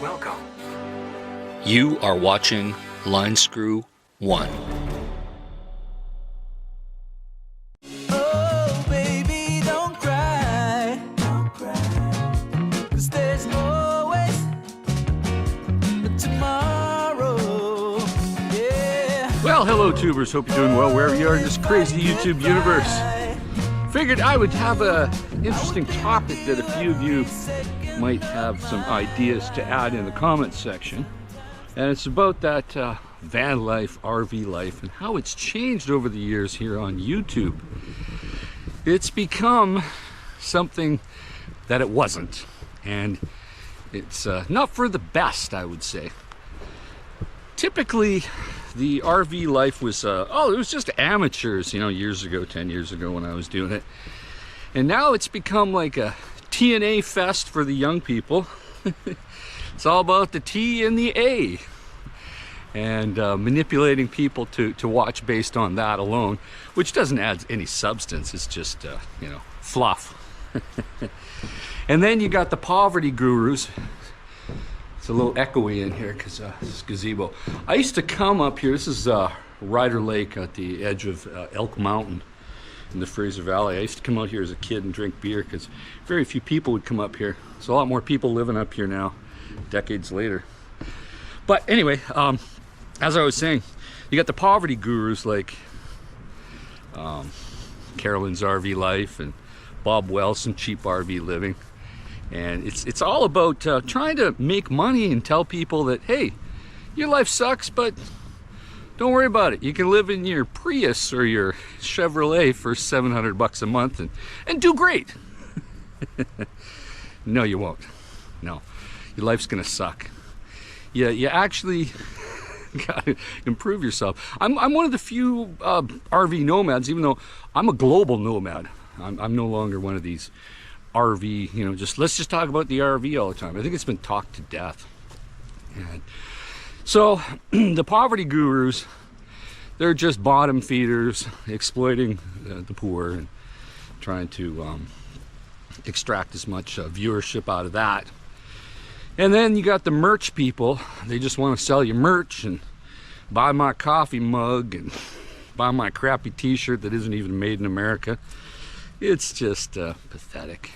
Welcome. You are watching Line Screw 1. Oh, baby, don't cry. Don't cry. 'Cause there's always tomorrow. Yeah. Well, hello tubers, hope you're doing well wherever you are in this crazy YouTube universe. Figured I would have an interesting topic that a few of you might have some ideas to add in the comments section. And it's about that van life, RV life, and how it's changed over the years here on YouTube. It's become something that it wasn't, and it's not for the best, I would say. Typically, the RV life was, it was just amateurs, years ago, 10 years ago when I was doing it. And now it's become like a TNA fest for the young people. It's all about the T and the A. And manipulating people to watch based on that alone, which doesn't add any substance. It's just, fluff. And then you got the poverty gurus. It's a little echoey in here because this gazebo. I used to come up here. This is Ryder Lake at the edge of Elk Mountain in the Fraser Valley. I used to come out here as a kid and drink beer because very few people would come up here. There's a lot more people living up here now, decades later. But anyway, as I was saying, you got the poverty gurus like Carolyn's RV Life and Bob Wilson, Cheap RV Living. And it's all about trying to make money and tell people that, hey, your life sucks, but don't worry about it. You can live in your Prius or your Chevrolet for $700 a month and do great. No, you won't. No, your life's gonna suck. You actually gotta improve yourself. I'm one of the few RV nomads, even though I'm a global nomad. I'm no longer one of these RV, let's just talk about the RV all the time. I think it's been talked to death. And so the poverty gurus, they're just bottom feeders exploiting the poor and trying to extract as much viewership out of that. And then you got the merch people. They just want to sell you merch and buy my coffee mug and buy my crappy t-shirt that isn't even made in America. It's just pathetic.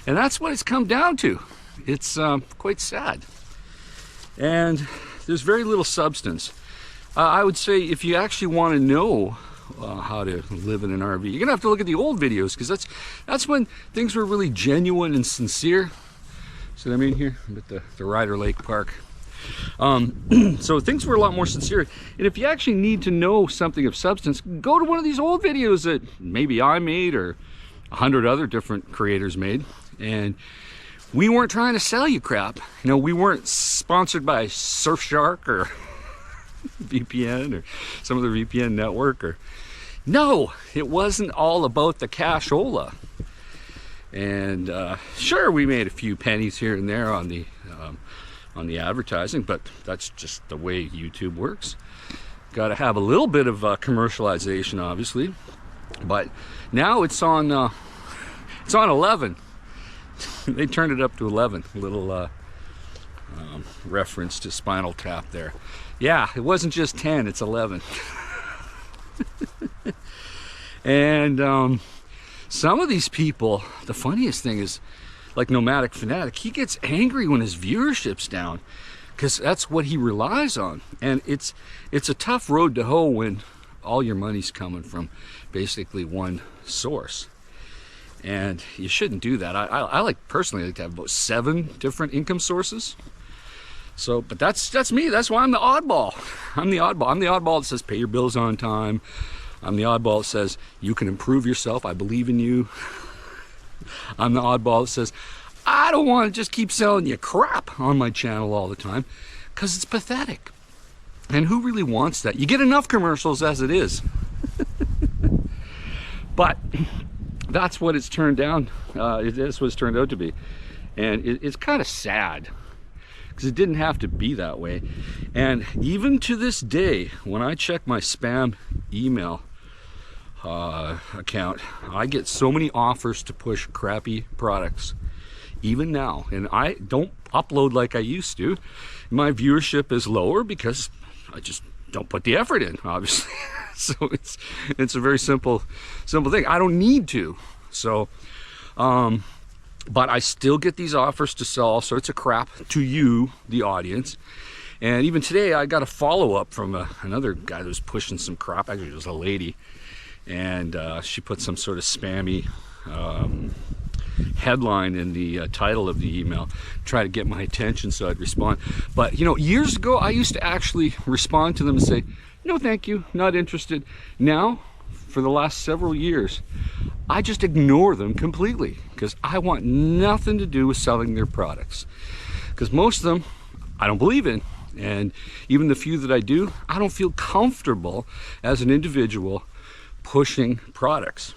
And that's what it's come down to. It's quite sad. And there's very little substance. I would say if you actually want to know how to live in an RV, you're gonna have to look at the old videos, because that's when things were really genuine and sincere. See what I mean here? I'm at the Ryder Lake Park. So things were a lot more sincere. And if you actually need to know something of substance, go to one of these old videos that maybe I made or 100 other different creators made. And we weren't trying to sell you crap. We weren't sponsored by Surfshark or VPN or some other VPN network. No, it wasn't all about the cashola. And sure, we made a few pennies here and there on the advertising, but that's just the way YouTube works. Got to have a little bit of commercialization, obviously. But now it's on 11. They turned it up to 11. A little reference to Spinal Tap there. Yeah, it wasn't just 10, it's 11. And some of these people, the funniest thing is, like Nomadic Fanatic, he gets angry when his viewership's down, because that's what he relies on. And it's a tough road to hoe when all your money's coming from basically one source. And you shouldn't do that. I personally like to have about 7 different income sources. So, but that's me. That's why I'm the oddball. I'm the oddball that says pay your bills on time. I'm the oddball that says you can improve yourself. I believe in you. I'm the oddball that says I don't want to just keep selling you crap on my channel all the time, because it's pathetic. And who really wants that? You get enough commercials as it is. But that's what it's turned down. That's what it's turned out to be. And it's kind of sad, because it didn't have to be that way. And even to this day, when I check my spam email account, I get so many offers to push crappy products even now. And I don't upload like I used to. My viewership is lower because I just don't put the effort in, obviously. So it's a very simple thing. I don't need to. So, but I still get these offers to sell all sorts of crap to you, the audience. And even today, I got a follow-up from another guy that was pushing some crap. Actually, it was a lady. And she put some sort of spammy headline in the title of the email, try to get my attention so I'd respond. But, you know, years ago, I used to actually respond to them and say, no, thank you, not interested. Now, for the last several years, I just ignore them completely because I want nothing to do with selling their products. Because most of them, I don't believe in. And even the few that I do, I don't feel comfortable as an individual pushing products.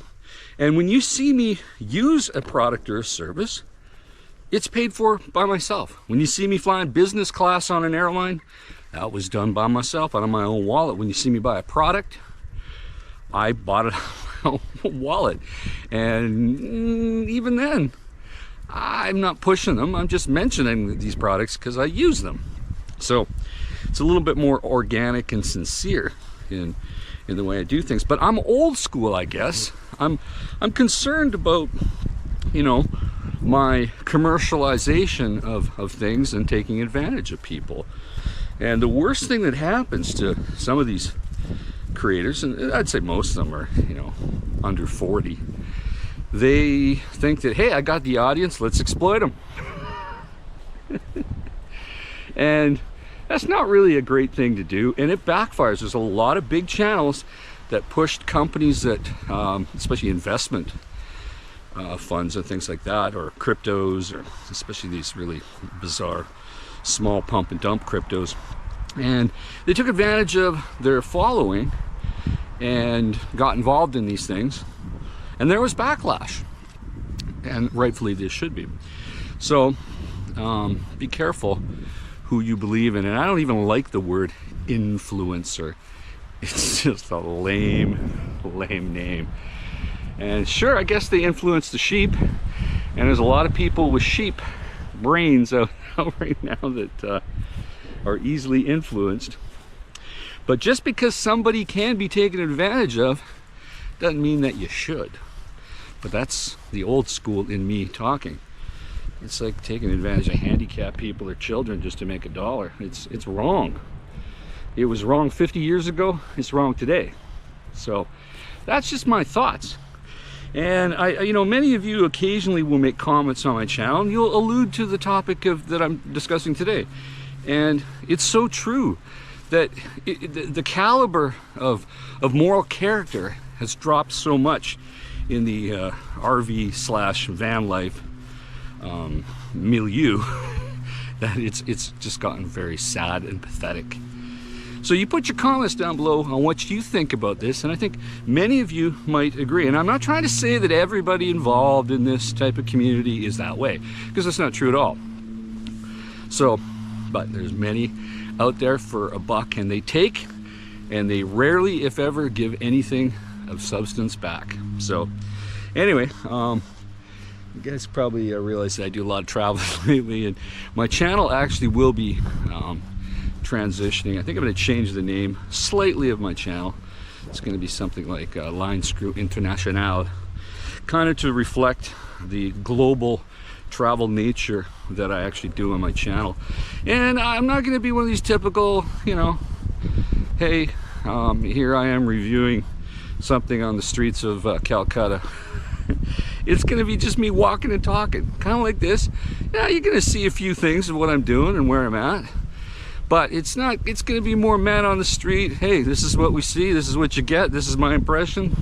And when you see me use a product or a service, it's paid for by myself. When you see me flying business class on an airline, that was done by myself out of my own wallet. When you see me buy a product, I bought it out of my own wallet. And even then, I'm not pushing them. I'm just mentioning these products because I use them. So it's a little bit more organic and sincere in the way I do things. But I'm old school, I guess. I'm concerned about, you know, my commercialization of things and taking advantage of people. And the worst thing that happens to some of these creators, and I'd say most of them are, you know, under 40, they think that, hey, I got the audience, let's exploit them. And that's not really a great thing to do, and it backfires. There's a lot of big channels that pushed companies that, especially investment funds and things like that, or cryptos, or especially these really bizarre small pump and dump cryptos. And they took advantage of their following and got involved in these things, and there was backlash, and rightfully there should be. So be careful who you believe in. And I don't even like the word influencer. It's just a lame name. And sure, I guess they influence the sheep, and there's a lot of people with sheep brains out right now that are easily influenced. But just because somebody can be taken advantage of doesn't mean that you should. But that's the old school in me talking. It's like taking advantage of handicapped people or children just to make a dollar. It's wrong. It was wrong 50 years ago. It's wrong today. So that's just my thoughts. And you know, many of you occasionally will make comments on my channel, and you'll allude to the topic that I'm discussing today. And it's so true that the caliber of moral character has dropped so much in the RV/van life milieu that it's just gotten very sad and pathetic. So you put your comments down below on what you think about this, and I think many of you might agree. And I'm not trying to say that everybody involved in this type of community is that way, because that's not true at all. So, but there's many out there for a buck, and they take, and they rarely, if ever, give anything of substance back. So anyway, you guys probably realize that I do a lot of traveling lately, and my channel actually will be transitioning. I think I'm going to change the name slightly of my channel. It's going to be something like Line Screw International, kind of to reflect the global travel nature that I actually do on my channel. And I'm not going to be one of these typical, you know, hey, here I am reviewing something on the streets of Calcutta. It's going to be just me walking and talking, kind of like this. Yeah, you're going to see a few things of what I'm doing and where I'm at. But it's going to be more man on the street. Hey, this is what we see. This is what you get. This is my impression.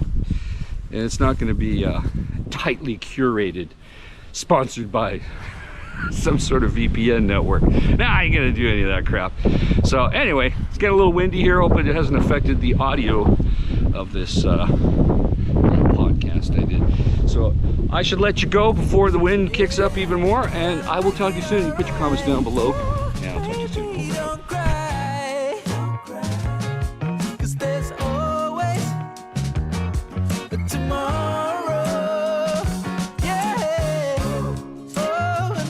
And it's not going to be tightly curated, sponsored by some sort of VPN network. Nah, I ain't going to do any of that crap. So anyway, it's getting a little windy here. Hope it hasn't affected the audio of this podcast I did. So I should let you go before the wind kicks up even more. And I will talk to you soon. You put your comments down below. And I'll talk to you soon. Don't cry, 'cause there's always a tomorrow. Yeah. Oh,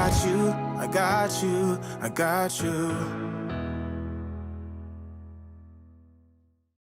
got you, I got you, I got you.